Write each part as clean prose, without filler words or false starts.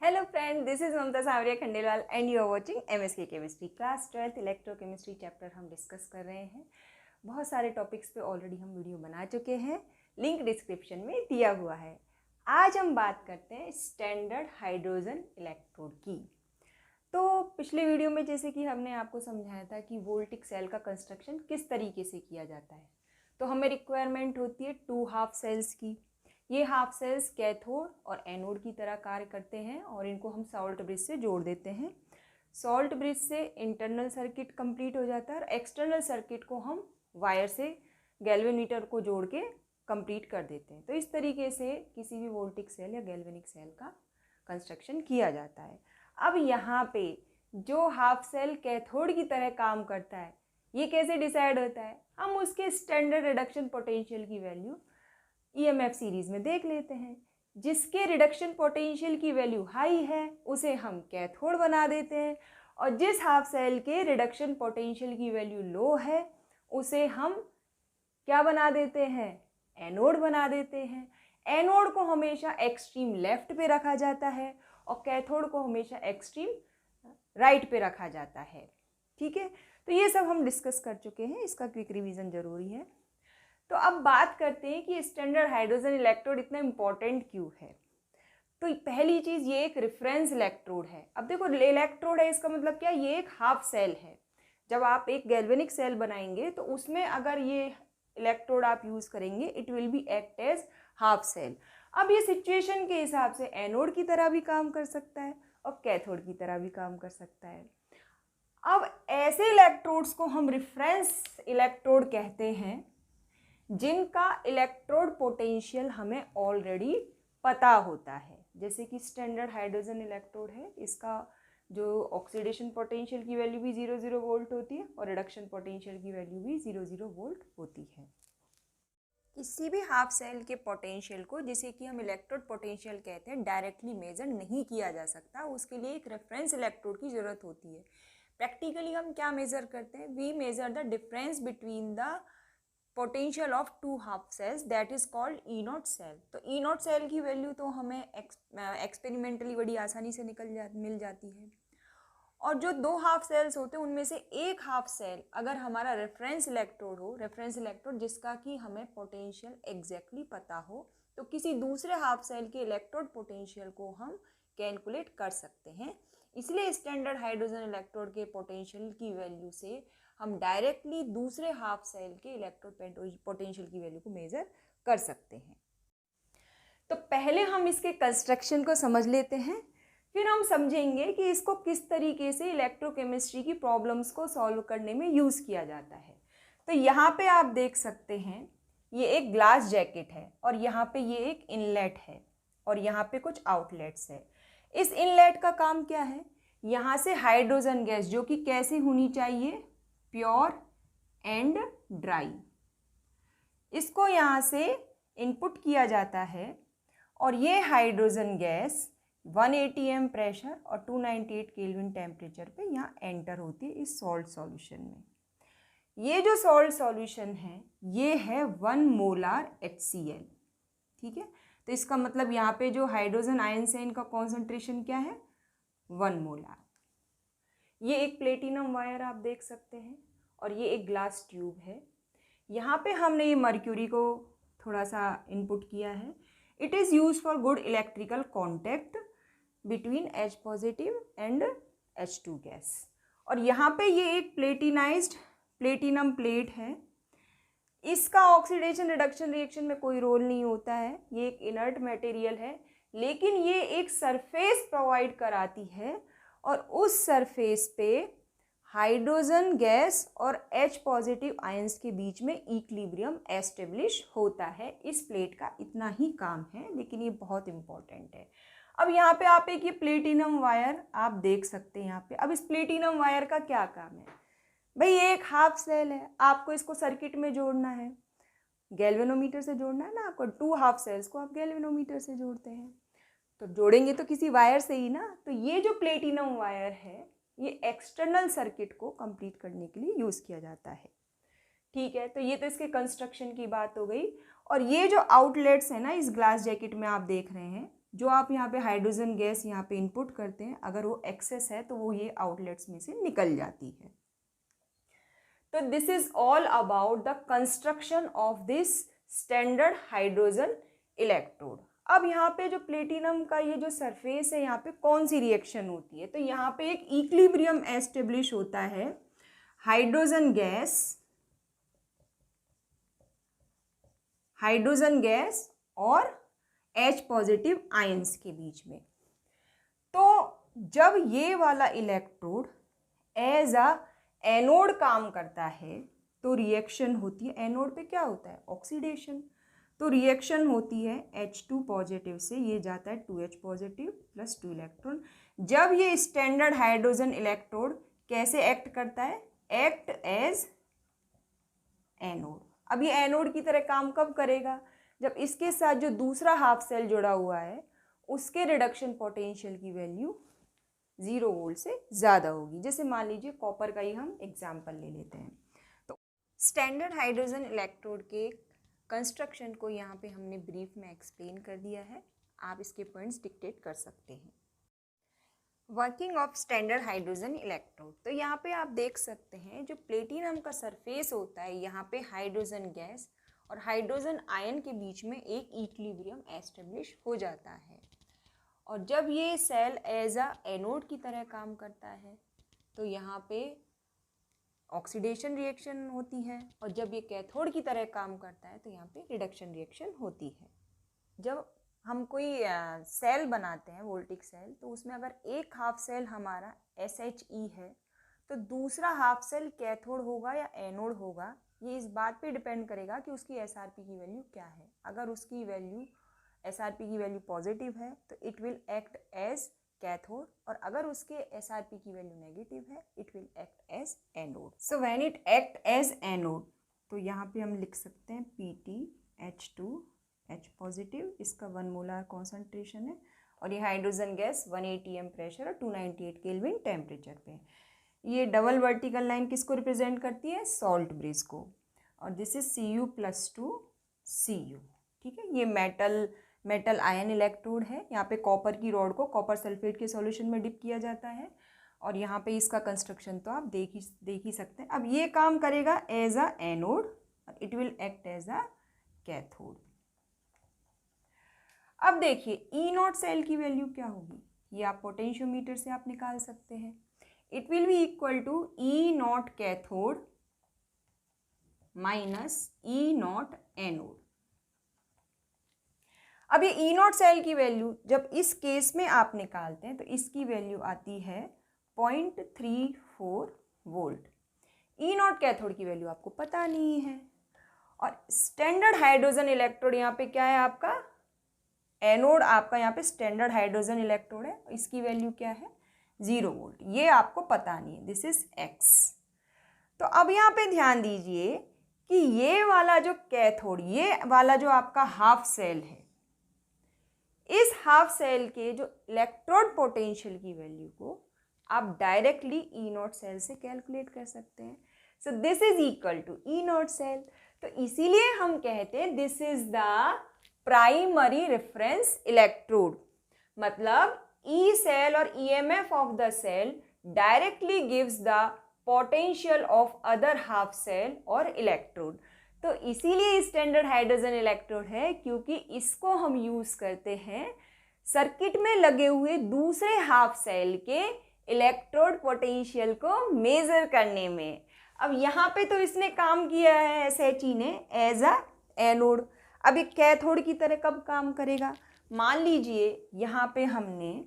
Hello friend, this is Mamta Savriya Khandelwal and you are watching MSK Chemistry class 12th electrochemistry chapter हम discuss कर रहे हैं। बहुत सारे टॉपिक्स पे ऑलरेडी हम वीडियो बना चुके हैं, लिंक डिस्क्रिप्शन में दिया हुआ है। आज हम बात करते हैं स्टैंडर्ड हाइड्रोजन इलेक्ट्रोड की। तो पिछले वीडियो में जैसे कि हमने आपको समझाया था कि वोल्टिक सेल का कंस्ट्रक्शन किस तरीके से किया जाता है, तो हमें रिक्वायरमेंट होती है 2 हाफ सेल्स की। ये हाफ सेल्स कैथोड और एनोड की तरह कार्य करते हैं और इनको हम सॉल्ट ब्रिज से जोड़ देते हैं। सॉल्ट ब्रिज से इंटरनल सर्किट कंप्लीट हो जाता है और एक्सटर्नल सर्किट को हम वायर से गैल्वेनीटर को जोड़ के कंप्लीट कर देते हैं। तो इस तरीके से किसी भी वोल्टिक सेल या गैल्वेनिक सेल का कंस्ट्रक्शन किया जाता है। अब यहाँ पे जो हाफ सेल कैथोड की तरह काम करता है, ये कैसे डिसाइड होता है, हम उसके स्टैंडर्ड रिडक्शन पोटेंशियल की वैल्यू ईएमएफ सीरीज में देख लेते हैं। जिसके रिडक्शन पोटेंशियल की वैल्यू हाई है उसे हम कैथोड बना देते हैं और जिस हाफ सेल के रिडक्शन पोटेंशियल की वैल्यू लो है उसे हम क्या बना देते हैं, एनोड बना देते हैं। एनोड को हमेशा एक्सट्रीम लेफ्ट पे रखा जाता है और कैथोड को हमेशा एक्सट्रीम राइट पे रखा जाता है। ठीक है, तो ये सब हम डिस्कस कर चुके हैं, इसका क्विक रिवीजन जरूरी है। तो अब बात करते हैं कि स्टैंडर्ड हाइड्रोजन इलेक्ट्रोड इतना इम्पोर्टेंट क्यों है। तो पहली चीज़, ये एक रेफरेंस इलेक्ट्रोड है। अब देखो, इलेक्ट्रोड है, इसका मतलब क्या, ये एक हाफ सेल है। जब आप एक गैल्वेनिक सेल बनाएंगे तो उसमें अगर ये इलेक्ट्रोड आप यूज़ करेंगे, it will be act as half cell. अब ये सिचुएशन के हिसाब से एनोड की तरह भी काम कर सकता है और कैथोड की तरह भी काम कर सकता है। अब ऐसे इलेक्ट्रोड्स को हम रेफरेंस इलेक्ट्रोड कहते हैं जिनका इलेक्ट्रोड पोटेंशियल हमें ऑलरेडी पता होता है। जैसे कि स्टैंडर्ड हाइड्रोजन इलेक्ट्रोड है, इसका जो ऑक्सीडेशन पोटेंशियल की वैल्यू भी 0 वोल्ट होती है और रिडक्शन पोटेंशियल की वैल्यू भी 0 वोल्ट होती है। किसी भी हाफ सेल के पोटेंशियल को, जिसे कि हम इलेक्ट्रोड पोटेंशियल कहते हैं, डायरेक्टली मेजर नहीं किया जा सकता। उसके लिए एक रेफरेंस इलेक्ट्रोड की ज़रूरत होती है। प्रैक्टिकली हम क्या मेज़र करते हैं, we measure the difference between the potential of 2 half cells, that is called E not cell. तो ई नॉट सेल की वैल्यू तो हमें एक्सपेरिमेंटली बड़ी आसानी से मिल जाती है। और जो 2 हाफ सेल्स होते हैं उनमें से एक हाफ सेल अगर हमारा रेफरेंस इलेक्ट्रोड हो, रेफरेंस इलेक्ट्रोड जिसका कि हमें पोटेंशियल एग्जैक्टली पता हो, तो किसी दूसरे हाफ सेल के इलेक्ट्रोड पोटेंशियल को हम कैलकुलेट कर सकते हैं। इसलिए स्टैंडर्ड हाइड्रोजन इलेक्ट्रोड के पोटेंशियल की वैल्यू से हम डायरेक्टली दूसरे हाफ सेल के इलेक्ट्रोड पोटेंशियल की वैल्यू को मेजर कर सकते हैं। तो पहले हम इसके कंस्ट्रक्शन को समझ लेते हैं, फिर हम समझेंगे कि इसको किस तरीके से इलेक्ट्रोकेमिस्ट्री की प्रॉब्लम्स को सॉल्व करने में यूज़ किया जाता है। तो यहाँ पे आप देख सकते हैं, ये एक ग्लास जैकेट है और यहाँ पे ये एक इनलेट है और यहाँ पे कुछ आउटलेट्स है। इस इनलेट का काम क्या है, यहाँ से हाइड्रोजन गैस, जो कि कैसे होनी चाहिए, प्योर एंड ड्राई, इसको यहाँ से इनपुट किया जाता है और ये हाइड्रोजन गैस 180 एम प्रेशर और 298 केल्विन टेम्परेचर पे यहाँ एंटर होती है इस सॉल्ट सॉल्यूशन में। ये जो सॉल्ट सॉल्यूशन है ये है 1 मोलार HCl। ठीक है, तो इसका मतलब यहाँ पे जो हाइड्रोजन आयन्स है इनका कॉन्सेंट्रेशन क्या है, 1 मोलार। ये एक प्लेटिनम वायर आप देख सकते हैं और ये एक ग्लास ट्यूब है। यहाँ पे हमने ये मर्क्यूरी को थोड़ा सा इनपुट किया है। It is use for good electrical contact between H positive and H2 gas. और यहाँ पे ये एक प्लेटिनाइज्ड प्लेटिनम प्लेट है। इसका ऑक्सीडेशन रिडक्शन रिएक्शन में कोई रोल नहीं होता है, ये एक इनर्ट मटेरियल है, लेकिन ये एक सरफेस प्रोवाइड कराती है और उस सरफेस पे हाइड्रोजन गैस और H पॉजिटिव आयंस के बीच में इक्विलिब्रियम एस्टेब्लिश होता है। इस प्लेट का इतना ही काम है, लेकिन ये बहुत इंपॉर्टेंट है। अब यहाँ पे आप एक ये प्लेटिनम वायर आप देख सकते हैं यहाँ पे। अब इस प्लेटिनम वायर का क्या काम है भाई, ये एक हाफ सेल है, आपको इसको सर्किट में जोड़ना है, गैल्वेनोमीटर से जोड़ना है ना आपको। 2 हाफ सेल्स को आप गैल्वेनोमीटर से जोड़ते हैं, तो जोड़ेंगे तो किसी वायर से ही ना। तो ये जो प्लेटिनम वायर है ये एक्सटर्नल सर्किट को कंप्लीट करने के लिए यूज़ किया जाता है। ठीक है, तो ये तो इसके कंस्ट्रक्शन की बात हो गई। और ये जो आउटलेट्स है ना इस ग्लास जैकेट में आप देख रहे हैं, जो आप यहाँ पे हाइड्रोजन गैस यहाँ पे इनपुट करते हैं, अगर वो एक्सेस है तो वो ये आउटलेट्स में से निकल जाती है। तो this is all about the construction of this standard hydrogen electrode. अब यहाँ पे जो प्लेटिनम का ये जो सरफेस है, यहाँ पे कौन सी रिएक्शन होती है, तो यहाँ पे एक इक्विलिब्रियम एस्टेब्लिश होता है हाइड्रोजन गैस और H पॉजिटिव आयंस के बीच में। तो जब ये वाला इलेक्ट्रोड एज अ एनोड काम करता है तो रिएक्शन होती है, एनोड पे क्या होता है, ऑक्सीडेशन। तो रिएक्शन होती है H2 पॉजिटिव से, ये जाता है 2H पॉजिटिव प्लस 2 इलेक्ट्रॉन। जब ये स्टैंडर्ड हाइड्रोजन इलेक्ट्रोड कैसे एक्ट करता है, एक्ट एज एनोड। अब ये एनोड की तरह काम कब करेगा, जब इसके साथ जो दूसरा हाफ सेल जुड़ा हुआ है उसके रिडक्शन पोटेंशियल की वैल्यू 0 वोल्ट से ज़्यादा होगी। जैसे मान लीजिए कॉपर का ही हम एग्जाम्पल ले लेते हैं। तो स्टैंडर्ड हाइड्रोजन इलेक्ट्रोड के कंस्ट्रक्शन को यहाँ पे हमने ब्रीफ में एक्सप्लेन कर दिया है, आप इसके पॉइंट्स डिक्टेट कर सकते हैं। Working of standard hydrogen electrode, तो यहाँ पे आप देख सकते हैं जो प्लेटिनम का सरफेस होता है, यहाँ पे हाइड्रोजन गैस और हाइड्रोजन आयन के बीच में एक इक्विलिब्रियम एस्टेब्लिश हो जाता है। और जब ये सेल एज अ एनोड की तरह काम करता है तो यहाँ पे ऑक्सीडेशन रिएक्शन होती है, और जब ये कैथोड की तरह काम करता है तो यहाँ पे रिडक्शन रिएक्शन होती है। जब हम कोई सेल बनाते हैं वोल्टिक सेल, तो उसमें अगर एक हाफ सेल हमारा SHE है तो दूसरा हाफ सेल कैथोड होगा या एनोड होगा, ये इस बात पे डिपेंड करेगा कि उसकी SRP की वैल्यू क्या है। अगर उसकी वैल्यू SRP की वैल्यू पॉजिटिव है तो it will act as cathode, और अगर उसके SRP की वैल्यू नेगेटिव है it will act as anode. So when it act as anode तो यहाँ पे हम लिख सकते हैं PtH2H पॉजिटिव, इसका 1 मोलार कॉन्सेंट्रेशन है, और ये हाइड्रोजन गैस 1 atm प्रेशर और 298 केल्विन टेम्परेचर पे। ये डबल वर्टिकल लाइन किसको रिप्रेजेंट करती है, सॉल्ट ब्रिज को, और दिस इज Cu+2Cu। ठीक है, ये मेटल आयन इलेक्ट्रोड है। यहाँ पे कॉपर की रॉड को कॉपर सल्फेट के सॉल्यूशन में डिप किया जाता है, और यहाँ पे इसका कंस्ट्रक्शन तो आप देख ही सकते हैं। अब ये काम करेगा एज अ एनोड और it will act as a cathode. अब देखिए E0 सेल की वैल्यू क्या होगी, ये आप पोटेंशियोमीटर से आप निकाल सकते हैं। It will be equal to E0 cathode minus E0 anode. अब ये E0 सेल की वैल्यू जब इस केस में आप निकालते हैं तो इसकी वैल्यू आती है 0.34 वोल्ट। E0 कैथोड की वैल्यू आपको पता नहीं है, और स्टैंडर्ड हाइड्रोजन इलेक्ट्रोड यहाँ पे क्या है आपका, एनोड आपका यहाँ पे स्टैंडर्ड हाइड्रोजन इलेक्ट्रोड है, इसकी वैल्यू क्या है 0 वोल्ट, ये आपको पता नहीं है, दिस इज X। तो अब यहाँ पे ध्यान दीजिए कि ये वाला जो कैथोड, ये वाला जो आपका हाफ सेल है, इस हाफ सेल के जो इलेक्ट्रोड पोटेंशियल की वैल्यू को आप डायरेक्टली E0 सेल से कैलकुलेट कर सकते हैं। So this is equal to E0 cell. तो इसीलिए हम कहते हैं this is the primary reference electrode, मतलब E सेल और EMF of the cell directly gives the potential of other half cell और इलेक्ट्रोड। तो इसीलिए स्टैंडर्ड हाइड्रोजन इलेक्ट्रोड है, क्योंकि इसको हम यूज़ करते हैं सर्किट में लगे हुए दूसरे हाफ सेल के इलेक्ट्रोड पोटेंशियल को मेज़र करने में। अब यहाँ पे तो इसने काम किया है SHE ने एज अ एनोड, अब ये कैथोड की तरह कब काम करेगा, मान लीजिए यहाँ पे हमने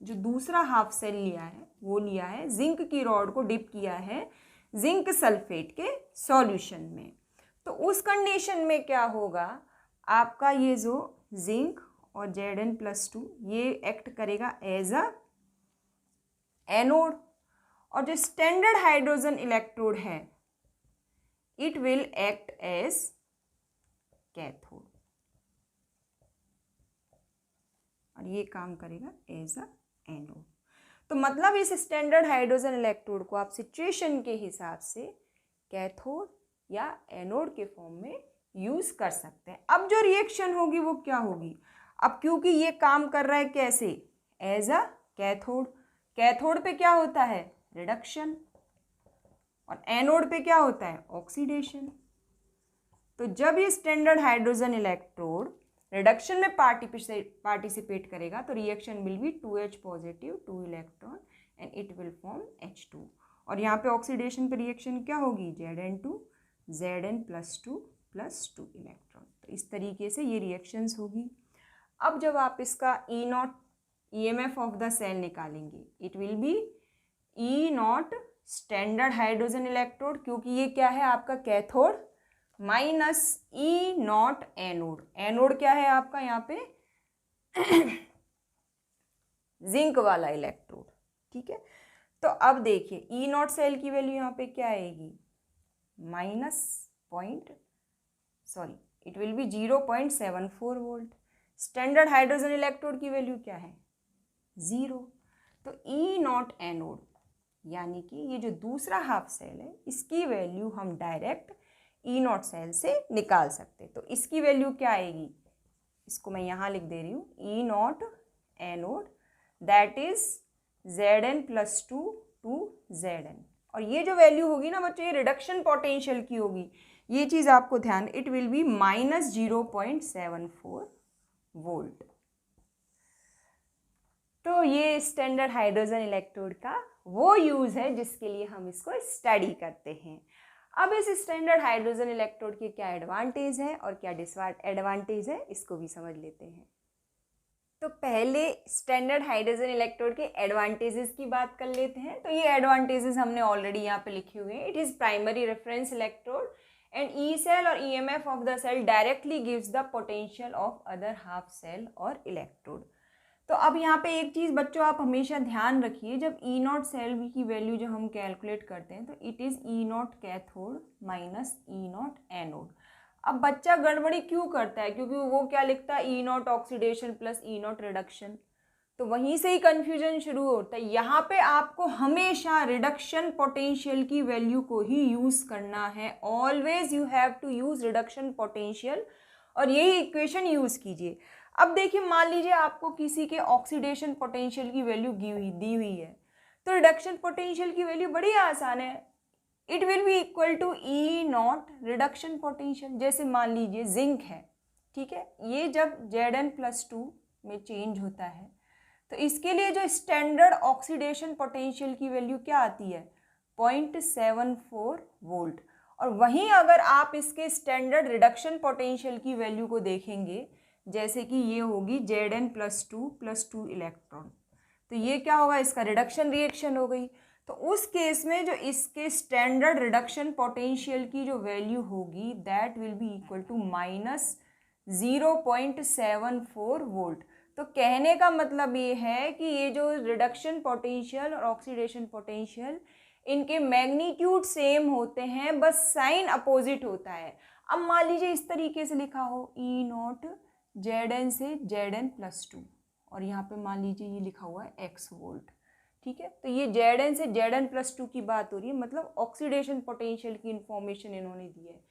जो दूसरा हाफ सेल लिया है वो लिया है जिंक की रॉड को डिप किया है जिंक सल्फेट के सॉल्यूशन में। तो उस कंडीशन में क्या होगा, आपका ये जो जिंक और Zn+2 ये एक्ट करेगा एज अ एनोड, और जो स्टैंडर्ड हाइड्रोजन इलेक्ट्रोड है it will act as cathode, और ये काम करेगा एज अ एनोड। तो मतलब इस स्टैंडर्ड हाइड्रोजन इलेक्ट्रोड को आप सिचुएशन के हिसाब से कैथोड या एनोड के फॉर्म में यूज़ कर सकते हैं। अब जो रिएक्शन होगी वो क्या होगी, अब क्योंकि ये काम कर रहा है कैसे, एज अ कैथोड, कैथोड पे क्या होता है, रिडक्शन, और एनोड पे क्या होता है, ऑक्सीडेशन। तो जब ये स्टैंडर्ड हाइड्रोजन इलेक्ट्रोड रिडक्शन में पार्टिसिपेट करेगा तो reaction will be 2H positive 2 electron and it will form H2। और यहाँ पे ऑक्सीडेशन पे रिएक्शन क्या होगी, Zn2 Zn+2 +2 इलेक्ट्रॉन। तो इस तरीके से ये रिएक्शंस होगी। अब जब आप इसका E0 EMF of the cell निकालेंगे, it will be E0 standard hydrogen electrode, क्योंकि ये क्या है आपका cathode, minus E0 anode, anode क्या है आपका यहाँ पे जिंक वाला इलेक्ट्रोड, ठीक है। तो अब देखिए E0 सेल की वैल्यू यहाँ पे क्या आएगी, it will B 0.74 volt. Standard hydrogen electrode की वैल्यू क्या है, 0। तो E0 एनोड यानी कि ये जो दूसरा हाफ सेल है इसकी वैल्यू हम डायरेक्ट E0 सेल से निकाल सकते। तो इसकी वैल्यू क्या आएगी, इसको मैं यहाँ लिख दे रही हूँ, E0 anode that is Zn+2 to Zn। और ये जो वैल्यू होगी ना बच्चों, ये रिडक्शन पोटेंशियल की होगी, ये चीज़ आपको ध्यान, इट विल बी -0.74 वोल्ट। तो ये स्टैंडर्ड हाइड्रोजन इलेक्ट्रोड का वो यूज़ है जिसके लिए हम इसको स्टडी करते हैं। अब इस स्टैंडर्ड हाइड्रोजन इलेक्ट्रोड के क्या एडवांटेज है और क्या डिसएडवांटेज है, इसको भी समझ लेते हैं। तो पहले स्टैंडर्ड हाइड्रोजन इलेक्ट्रोड के एडवांटेजेस की बात कर लेते हैं। तो ये एडवांटेजेस हमने ऑलरेडी यहाँ पे लिखे हुए हैं। It is primary reference electrode and E cell और EMF of the cell directly gives the potential of other half cell और इलेक्ट्रोड। तो अब यहाँ पे एक चीज़ बच्चों आप हमेशा ध्यान रखिए, जब E0 सेल की वैल्यू जब हम कैलकुलेट करते हैं तो it is E0 cathode minus E0 anode. अब बच्चा गड़बड़ी क्यों करता है, क्योंकि वो क्या लिखता है, E0 oxidation plus E0 reduction, तो वहीं से ही कन्फ्यूजन शुरू होता है। यहाँ पे आपको हमेशा रिडक्शन पोटेंशियल की वैल्यू को ही यूज़ करना है, always you have to use reduction potential, और यही इक्वेशन यूज़ कीजिए। अब देखिए मान लीजिए आपको किसी के ऑक्सीडेशन पोटेंशियल की वैल्यू दी हुई है, तो रिडक्शन पोटेंशियल की वैल्यू बड़ी आसान है, it will be equal to E0 reduction potential. जैसे मान लीजिए जिंक है, ठीक है, ये जब Zn+2 में चेंज होता है तो इसके लिए जो स्टैंडर्ड ऑक्सीडेशन पोटेंशियल की वैल्यू क्या आती है, 0.74 वोल्ट। और वहीं अगर आप इसके स्टैंडर्ड रिडक्शन पोटेंशियल की वैल्यू को देखेंगे, जैसे कि ये होगी Zn+2 +2 इलेक्ट्रॉन, तो ये क्या होगा, इसका रिडक्शन रिएक्शन हो गई। तो उस केस में जो इसके स्टैंडर्ड रिडक्शन पोटेंशियल की जो वैल्यू होगी that will be equal to -0.74 volt. तो कहने का मतलब ये है कि ये जो रिडक्शन पोटेंशियल और ऑक्सीडेशन पोटेंशियल, इनके मैग्नीट्यूड सेम होते हैं, बस साइन अपोजिट होता है। अब मान लीजिए इस तरीके से लिखा हो E0 Zn से Zn+2 और यहाँ पे मान लीजिए ये लिखा हुआ है x वोल्ट, ठीक है। तो ये Zn से Zn+2 की बात हो रही है, मतलब ऑक्सीडेशन पोटेंशियल की इंफॉर्मेशन इन्होंने दी है।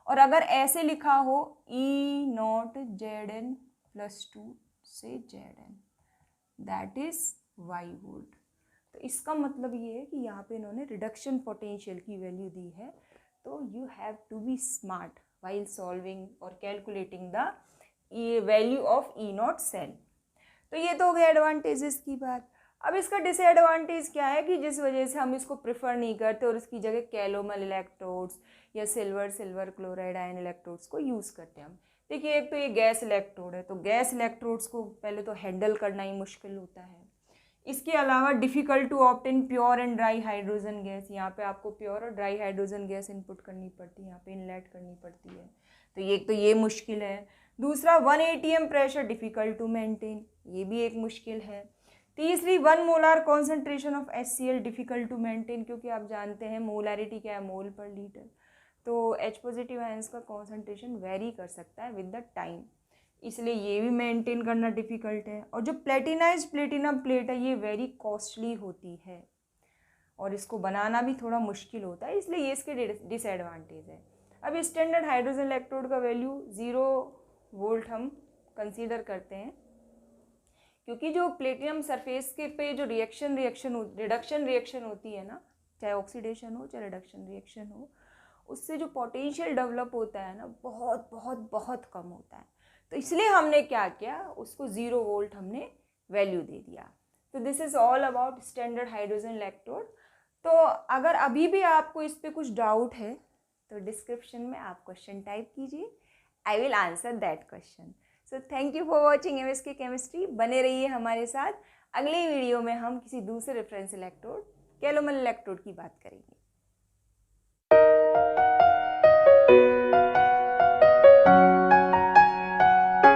और अगर ऐसे लिखा हो E0 Zn+2 से Zn that is y volt, तो इसका मतलब ये है कि यहाँ पे इन्होंने रिडक्शन पोटेंशियल की वैल्यू दी है। तो you have to be smart while solving और calculating the value of E0 cell. तो ये तो हो गया एडवांटेजेस की बात। अब इसका डिसएडवांटेज क्या है कि जिस वजह से हम इसको प्रेफर नहीं करते और इसकी जगह कैलोमल इलेक्ट्रोड्स या सिल्वर क्लोराइड आयन इलेक्ट्रोड्स को यूज़ करते हैं हम। देखिए एक तो ये गैस इलेक्ट्रोड है, तो गैस इलेक्ट्रोड्स को पहले तो हैंडल करना ही मुश्किल होता है। इसके अलावा difficult to obtain pure and dry hydrogen gas, यहाँ पे आपको प्योर और ड्राई हाइड्रोजन गैस इनपुट करनी पड़ती है, यहाँ पे इनलेट करनी पड़ती है, तो ये मुश्किल है। दूसरा 1 atm pressure difficult to maintain, ये भी एक मुश्किल है। तीसरी 1 molar concentration of HCl difficult to maintain, क्योंकि आप जानते हैं मोलारिटी क्या है, मोल पर लीटर, तो H पॉजिटिव आयंस का कॉन्सेंट्रेशन वेरी कर सकता है विद द टाइम, इसलिए ये भी मेंटेन करना डिफ़िकल्ट है। और जो प्लेटिनाइज्ड प्लेटिनम प्लेट है ये वेरी कॉस्टली होती है और इसको बनाना भी थोड़ा मुश्किल होता है, इसलिए ये इसके डिसएडवांटेज है। अब स्टैंडर्ड हाइड्रोजन इलेक्ट्रोड का वैल्यू 0 वोल्ट हम कंसीडर करते हैं, क्योंकि जो प्लेटिनम सरफेस के पे जो रिडक्शन रिएक्शन होती है ना, चाहे ऑक्सीडेशन हो चाहे रिडक्शन रिएक्शन हो, उससे जो पोटेंशियल डेवलप होता है ना बहुत बहुत बहुत कम होता है। तो इसलिए हमने क्या किया, उसको 0 वोल्ट हमने वैल्यू दे दिया। तो this is all about standard hydrogen electrode. तो अगर अभी भी आपको इस पर कुछ डाउट है तो डिस्क्रिप्शन में आप क्वेश्चन टाइप कीजिए, I will answer that question. So thank you for watching MSK chemistry. बने रहिए हमारे साथ। अगले वीडियो में हम किसी दूसरे रेफरेंस इलेक्ट्रोड, कैलोमल इलेक्ट्रोड की बात करेंगे।